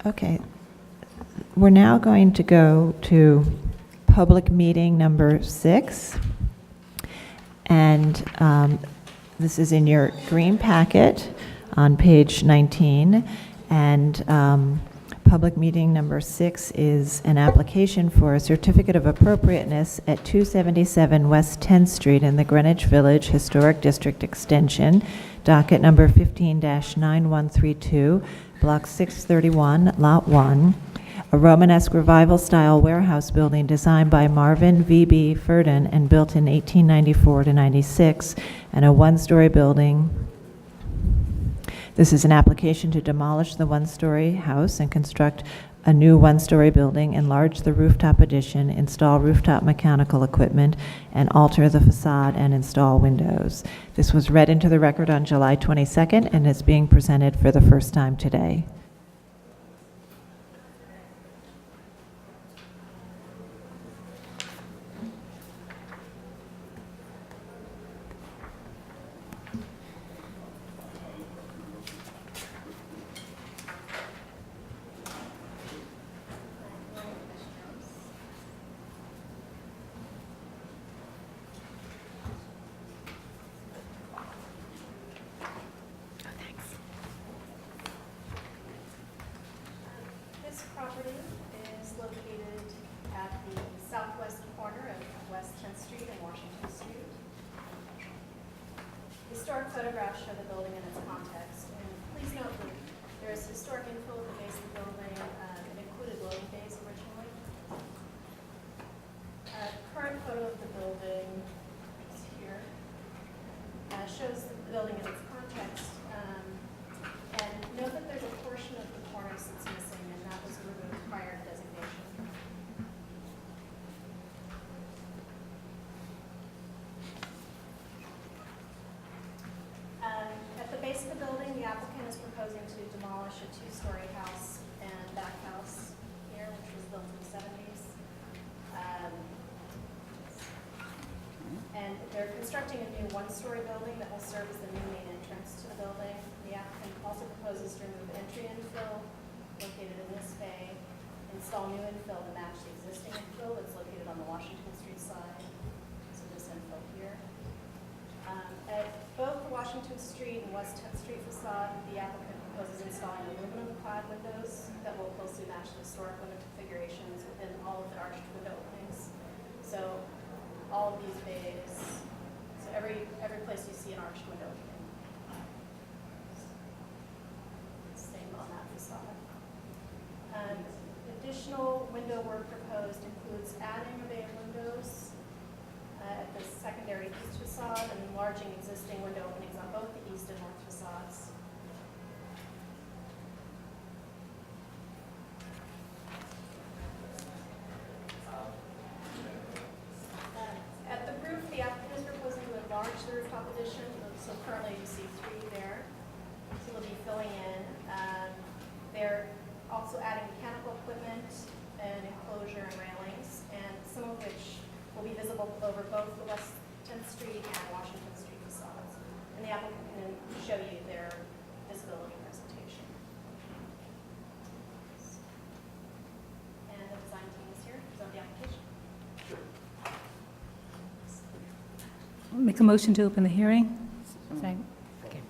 Okay, we're now going to go to public meeting number 6. And this is in your green packet on page 19. And public meeting number 6 is an application for a certificate of appropriateness at 277 West 10th Street in the Greenwich Village Historic District Extension, docket number 15-9132, block 631, lot 1. A Romanesque revival-style warehouse building designed by Marvin V.B. Ferdin and built in 1894 to 96, and a one-story building. This is an application to demolish the one-story house and construct a new one-story building, enlarge the rooftop addition, install rooftop mechanical equipment, and alter the facade and install windows. This was read into the record on July 22nd and is being presented for the first time today. This property is located at the southwest corner of West 10th Street and Washington Street. Historic photographs show the building in its context, and please note that there is historic infill at the base of the building. It included loading bays originally. Current photo of the building is here. Shows the building in its context. And note that there's a portion of the cornice that's missing, and that was removed prior to designation. At the base of the building, the applicant is proposing to demolish a two-story house and back house here, which was built in the 70s. And they're constructing a new one-story building that will serve as the new main entrance to the building. The applicant also proposes to remove entry infill located in this bay, install new infill to match the existing infill that's located on the Washington Street side. So this infill here. At both the Washington Street and West 10th Street facade, the applicant proposes installing aluminum clad windows that will closely match the historic window configurations within all of the arched window openings. So all of these bays, so every place you see an arched window opening. Same on that facade. Additional window work proposed includes adding a bay of windows at the secondary east facade and enlarging existing window openings on both the east and north facades. At the roof, the applicant is proposing to enlarge the rooftop addition. So currently you see 3 there. So they'll be filling in. They're also adding mechanical equipment and enclosure and railings, and some of which will be visible over both the West 10th Street and Washington Street facades. And the applicant can show you their visibility presentation. And the design team is here to present the application. Make a motion to open the hearing. Second. Okay.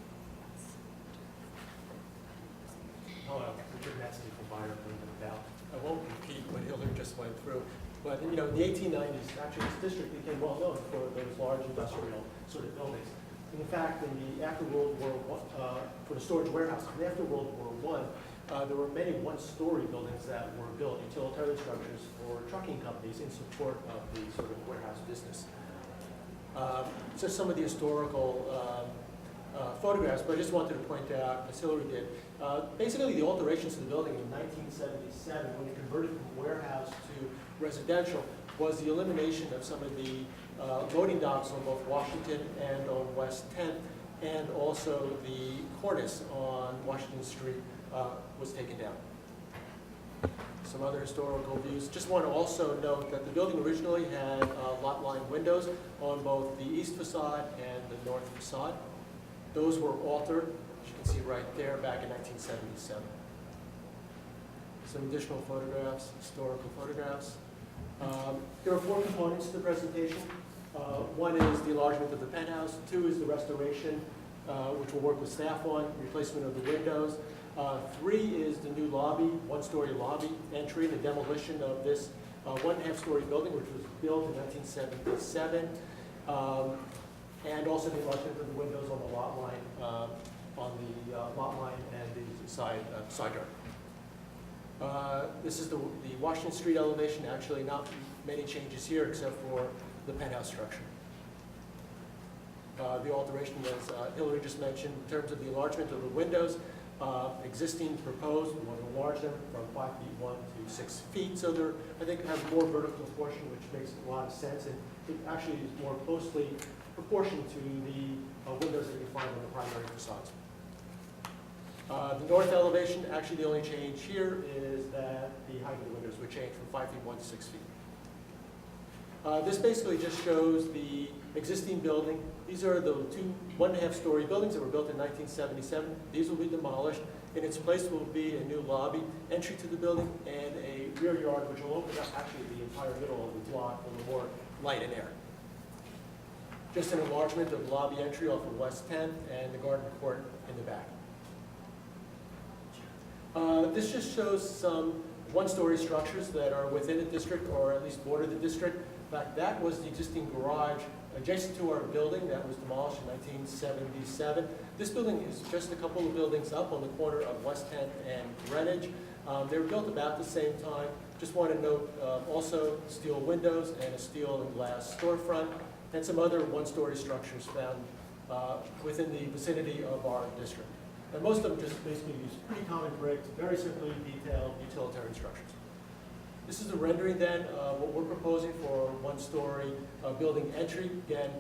Hello, Richard Metzger from Buyer About. I won't repeat what Hillary just went through, but in the 1890s, actually this district became well known for those large industrial sort of buildings. In fact, after World War I, for the storage warehouse, and after World War I, there were many one-story buildings that were built, utilitarian structures for trucking companies in support of the sort of warehouse business. So some of the historical photographs, but I just wanted to point out, as Hillary did, basically the alterations to the building in 1977, when it converted from warehouse to residential, was the elimination of some of the loading docks on both Washington and on West 10th, and also the cornice on Washington Street was taken down. Some other historical views. Just want to also note that the building originally had lot line windows on both the east facade and the north facade. Those were altered, as you can see right there, back in 1977. some additional photographs, historical photographs. There are 4 components to the presentation. One is the enlargement of the penthouse. 2 is the restoration, which we'll work with staff on, replacement of the windows. 3 is the new lobby, 1-story lobby entry, the demolition of this 1.5-story building, which was built in 1977, and also the enlargement of the windows on the lot line, and the side yard. This is the Washington Street elevation. Actually, not many changes here except for the penthouse structure. The alteration, as Hillary just mentioned, in terms of the enlargement of the windows, existing proposed, we want to enlarge them from 5 feet 1 to 6 feet. So they're, I think, have more vertical proportion, which makes a lot of sense, and it actually is more closely proportioned to the windows that you find on the primary facades. The north elevation, actually the only change here is that the height of the windows would change from 5 feet 1 to 6 feet. This basically just shows the existing building. These are the 2 1.5-story buildings that were built in 1977. These will be demolished. In its place will be a new lobby, entry to the building, and a rear yard, which will open up actually the entire middle of the block for the more light and air. Just an enlargement of lobby entry off of West 10th and the garden court in the back. This just shows some 1-story structures that are within the district, or at least border the district. In fact, that was the existing garage adjacent to our building that was demolished in 1977. This building is just a couple of buildings up on the corner of West 10th and Greenwich. They were built about the same time. Just want to note also steel windows and a steel and glass storefront, and some other 1-story structures found within the vicinity of our district. And most of them just basically use pretty common bricks, very simply detailed utilitarian structures. This is the rendering then of what we're proposing for 1-story building entry. Again,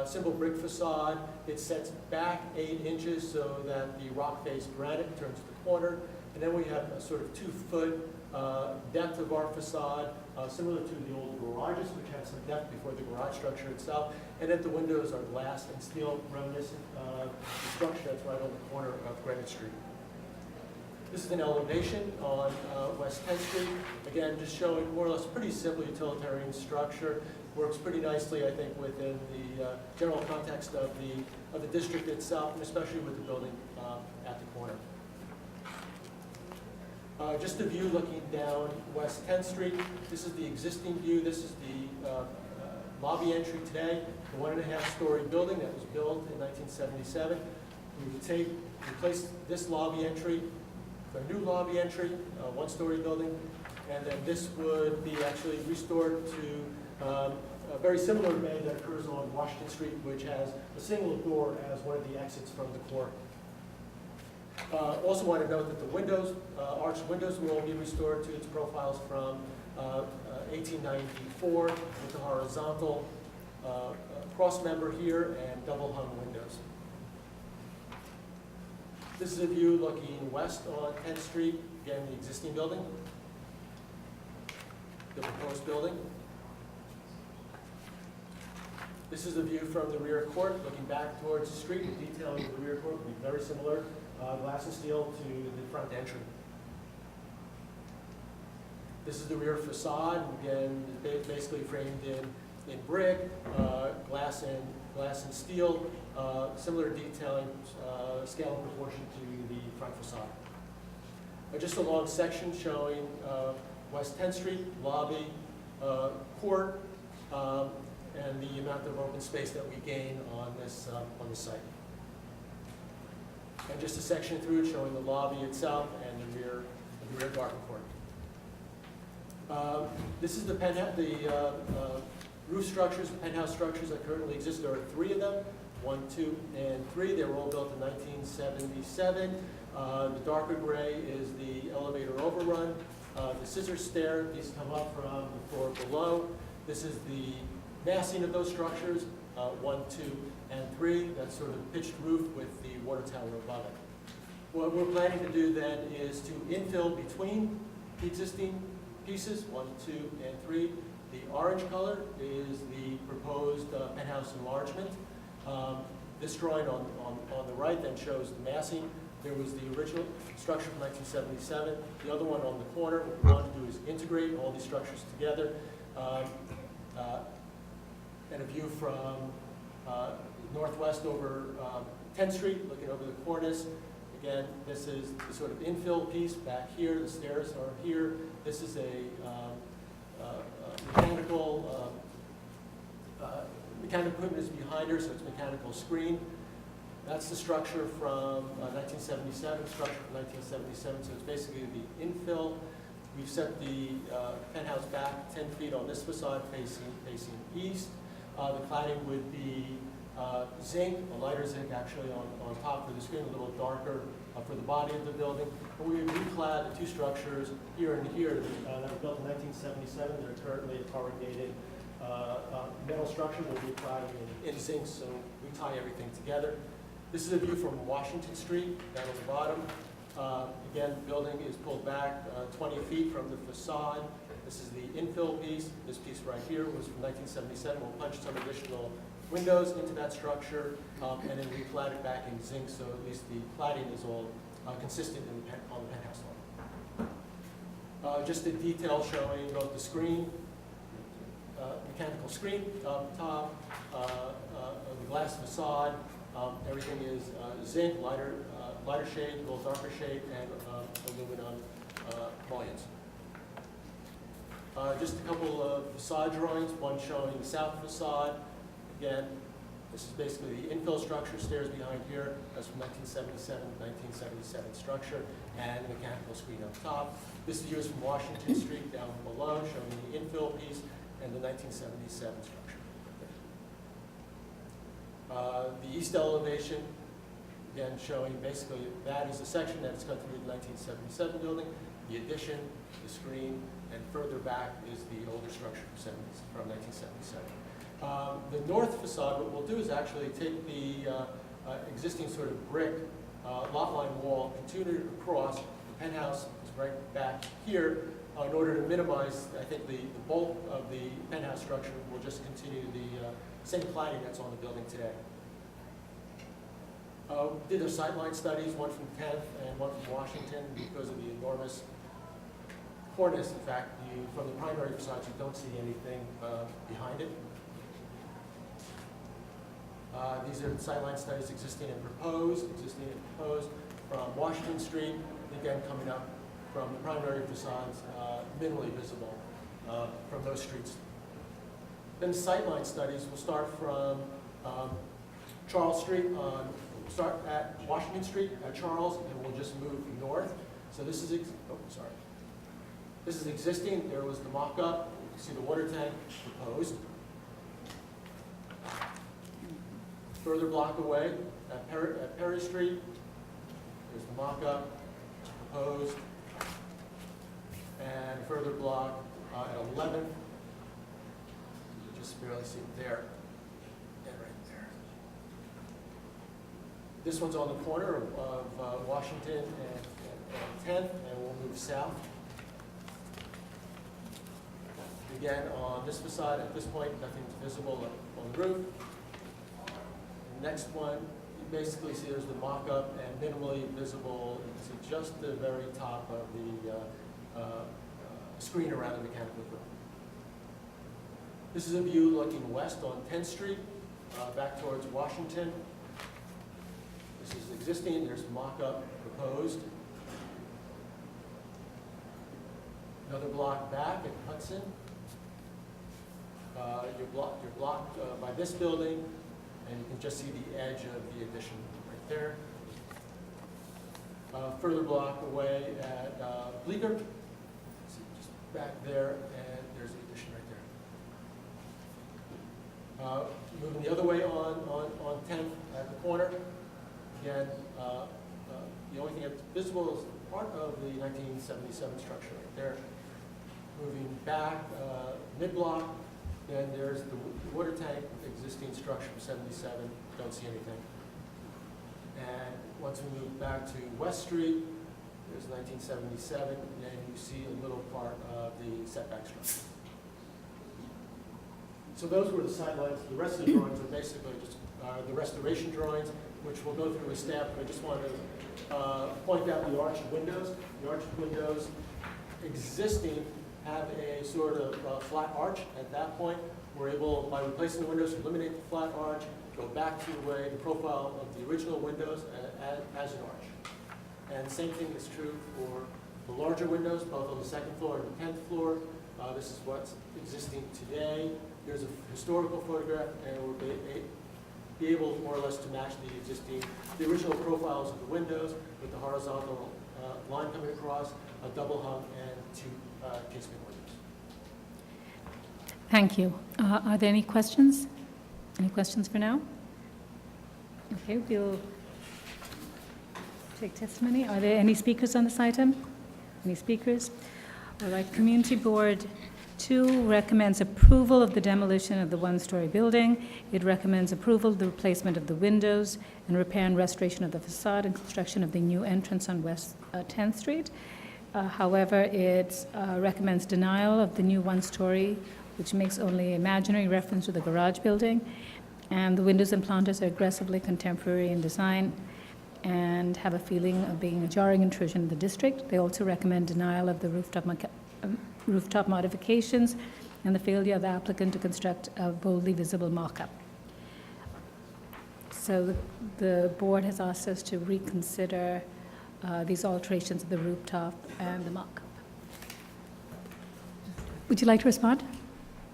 simple brick facade. It sets back 8 inches so that the rock-faced granite turns to the corner. And then we have a sort of 2-foot depth of our facade, similar to the old garages, which had some depth before the garage structure itself. And then the windows are glass and steel, reminiscent of the structure that's right on the corner of Greenwich Street. This is an elevation on West 10th Street. Again, just showing more or less pretty simple utilitarian structure. Works pretty nicely, I think, within the general context of the district itself, and especially with the building at the corner. Just a view looking down West 10th Street. This is the existing view. This is the lobby entry today, the 1.5-story building that was built in 1977. We would replace this lobby entry for a new lobby entry, a 1-story building, and then this would be actually restored to a very similar bay that occurs on Washington Street, which has a single door as one of the exits from the core. Also want to note that the windows, arched windows, will be restored to its profiles from 1894 with the horizontal cross member here and double hung windows. This is a view looking west on 10th Street, again the existing building, the proposed building. This is a view from the rear court, looking back towards the street. The detailing of the rear court will be very similar, glass and steel, to the front entry. This is the rear facade, again basically framed in brick, glass and steel, similar detailing, scale and proportion to the front facade. Just a long section showing West 10th Street, lobby, court, and the amount of open space that we gain on this site. And just a section through it showing the lobby itself and the rear garden court. This is the roof structures, the penthouse structures that currently exist. There are 3 of them, 1, 2, and 3. They were all built in 1977. The darker gray is the elevator overrun. The scissor stair, these come up from the floor below. This is the massing of those structures, 1, 2, and 3. That's sort of pitched roof with the water tower above it. What we're planning to do then is to infill between the existing pieces, 1, 2, and 3. The orange color is the proposed penthouse enlargement. This drawing on the right then shows the massing There was the original structure from 1977. The other one on the corner, what we want to do is integrate all these structures together. And a view from northwest over 10th Street, looking over the cornice. Again, this is the sort of infill piece back here. The stairs are here. This is a mechanical equipment is behind her, so it's mechanical screen. That's the structure from 1977, structure from 1977, so it's basically the infill. We've set the penthouse back 10 feet on this facade facing east. The cladding would be zinc, a lighter zinc actually on top of the screen, a little darker for the body of the building. And we would reclad the two structures here and here that were built in 1977. They're currently a corrugated metal structure. We'll reclad in zinc, so we tie everything together. This is a view from Washington Street down at the bottom. Again, the building is pulled back 20 feet from the facade. This is the infill piece. This piece right here was from 1977. We'll punch some additional windows into that structure and then reclad it back in zinc, so at least the cladding is all consistent on the penthouse level. Just a detail showing both the screen, mechanical screen up top, the glass facade. Everything is zinc, lighter shade, a little darker shade, and aluminum mullions. Just a couple of facade drawings, one showing the south facade. Again, this is basically the infill structure, stairs behind here. That's from 1977 structure, and the mechanical screen up top. This view is from Washington Street down below, showing the infill piece and the 1977 structure. The east elevation, again, showing basically that is the section that is cut through the 1977 building, the addition, the screen, and further back is the older structure from 1977. The north facade, what we'll do is actually take the existing sort of brick lot line wall, continue it across. The penthouse is right back here. In order to minimize, I think, the bulk of the penthouse structure, we'll just continue the same cladding that's on the building today. Did the sightline studies, one from 10th and one from Washington, because of the enormous cornice. In fact, from the primary facades, you don't see anything behind it. These are the sightline studies existing and proposed from Washington Street, again coming up from the primary facades, minimally visible from those streets. Then the sightline studies will start from Charles Street, start at Washington Street at Charles, and we'll just move north. So this is, this is existing. There was the mock-up. You can see the water tank proposed. Further block away at Perry Street, there's the mock-up, proposed, and further block at 11th. You just barely see it there, and right there. This one's on the corner of Washington and 10th, and we'll move south. Again, on this facade, at this point, nothing's visible on the roof. Next one, you basically see there's the mock-up and minimally visible. You can see just the very top of the screen around the mechanical equipment. This is a view looking west on 10th Street, back towards Washington. This is existing. There's mock-up proposed. Another block back at Hudson. You're blocked by this building. And you can just see the edge of the addition right there. Further block away at Bleecker. See just back there, and there's the addition right there. Moving the other way on 10th at the corner. Again, the only thing that's visible is part of the 1977 structure right there. Moving back mid-block. Then there's the water tank, existing structure from 77, don't see anything. And once we move back to West Street, there's 1977, and you see a little part of the setback structure. So those were the sidelines. The rest of the drawings are basically just the restoration drawings. which we'll go through with staff, but I just wanted to point out the arched windows. The arched windows existing have a sort of flat arch. At that point, we're able, by replacing the windows, to eliminate the flat arch, go back to the profile of the original windows as an arch. And the same thing is true for the larger windows, both on the second floor and the 10th floor. This is what's existing today. Here's a historical photograph, and we'll be able more or less to match the original profiles of the windows with the horizontal line coming across, a double hung, and two casement windows. Thank you. Are there any questions? Any questions for now? Okay, we'll take testimony. Are there any speakers on this item? Any speakers? All right, Community Board 2 recommends approval of the demolition of the one-story building. It recommends approval of the replacement of the windows and repair and restoration of the facade and construction of the new entrance on West 10th Street. However, it recommends denial of the new one-story, which makes only imaginary reference to the garage building. And the windows and planters are aggressively contemporary in design and have a feeling of being a jarring intrusion in the district. They also recommend denial of the rooftop modifications and the failure of the applicant to construct a boldly visible mock-up. So the board has asked us to reconsider these alterations of the rooftop and the mock-up. Would you like to respond?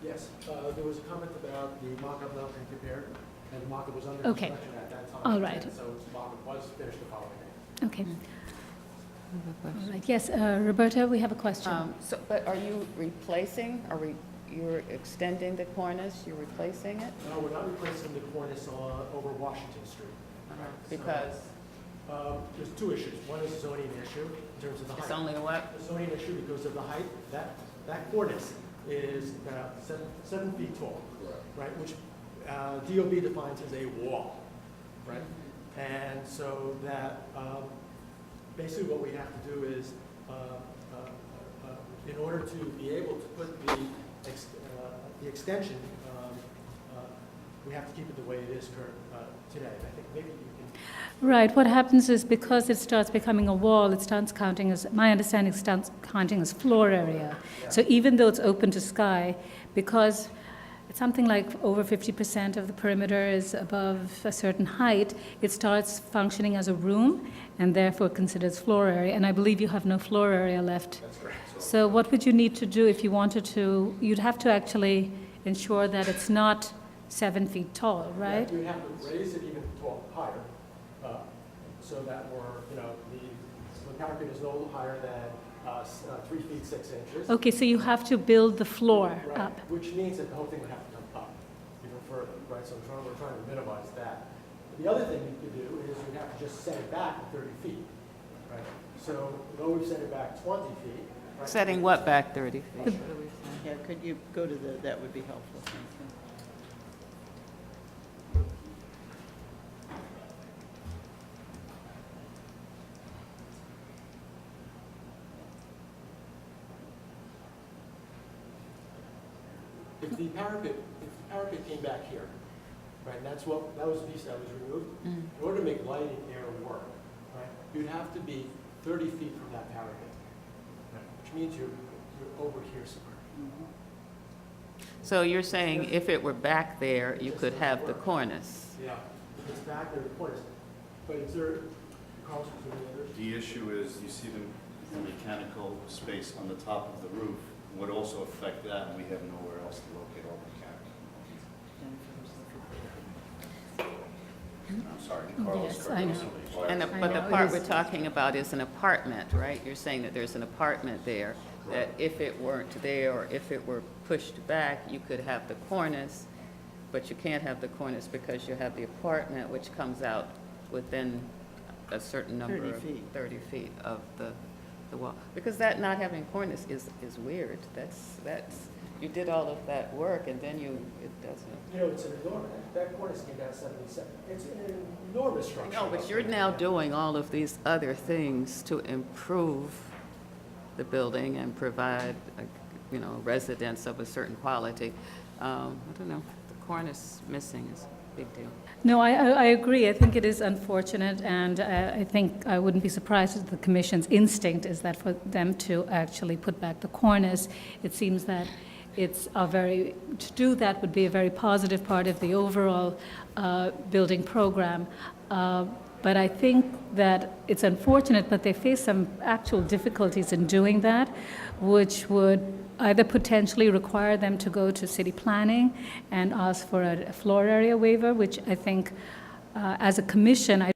Yes, there was a comment about the mock-up not being prepared, and the mock-up was under Okay. construction at that time. All right. So the mock-up was finished the following day. Okay. All right. Yes, Roberta, we have a question. But are you replacing, you're extending the cornice, you're replacing it? No, we're not replacing the cornice over Washington Street. Because There's two issues. One is a zoning issue in terms of the height. it's only what? The zoning issue because of the height. That cornice is about 7 feet tall, right? Which DOB defines as a wall, right? And so that basically what we have to do is, in order to be able to put the extension, we have to keep it the way it is today. I think maybe you can. Right, what happens is because it starts becoming a wall, it starts counting as, my understanding, starts counting as floor area. So even though it's open to sky, because it's something like over 50% of the perimeter is above a certain height, it starts functioning as a room and therefore considers floor area. And I believe you have no floor area left. That's correct. So what would you need to do if you wanted to, you'd have to actually ensure that it's not 7 feet tall, right? We have to raise it even higher, so that we're, the parapet is no higher than 3 feet 6 inches. Okay, so you have to build the floor Right, up. which means that the whole thing would have to come up even further, right? So we're trying to minimize that. The other thing you could do is you have to just set it back 30 feet, right? So though we've set it back 20 feet. Right? Setting what back 30 feet? Yeah, could you go to that would be helpful, thank you. If the parapet came back here, right, and that was the piece that was removed, in order to make light and air work, right, you'd have to be 30 feet from that parapet, right, which means you're over here somewhere. So you're saying if it were back there, you could have the cornice? Yeah, it's back there, of course. But is there, Carlos, is there any others? The issue is, you see the mechanical space on the top of the roof would also affect that, and we have nowhere else to locate all the mechanical. I'm sorry, Carlos. Yes, I know. But the know, part it we're is. talking about is an apartment, right? You're saying that there's an apartment there, that if it weren't there, or if it were pushed back, you could have the cornice, but you can't have the cornice because you have the apartment, which comes out within a certain number 30 of feet. 30 feet of the wall. Because that not having cornice is weird. That's, you did all of that work and then it doesn't. It's an enormous, that cornice came down 77. It's an enormous structure. No, but you're now doing all of these other things to improve the building and provide, residents of a certain quality. I don't know, the cornice missing is big deal. No, I agree. I think it is unfortunate, and I think I wouldn't be surprised if the commission's instinct is that for them to actually put back the cornice. It seems that to do that would be a very positive part of the overall building program. But I think that it's unfortunate, but they face some actual difficulties in doing that, which would either potentially require them to go to city planning and ask for a floor area waiver, which I think, as a commission, I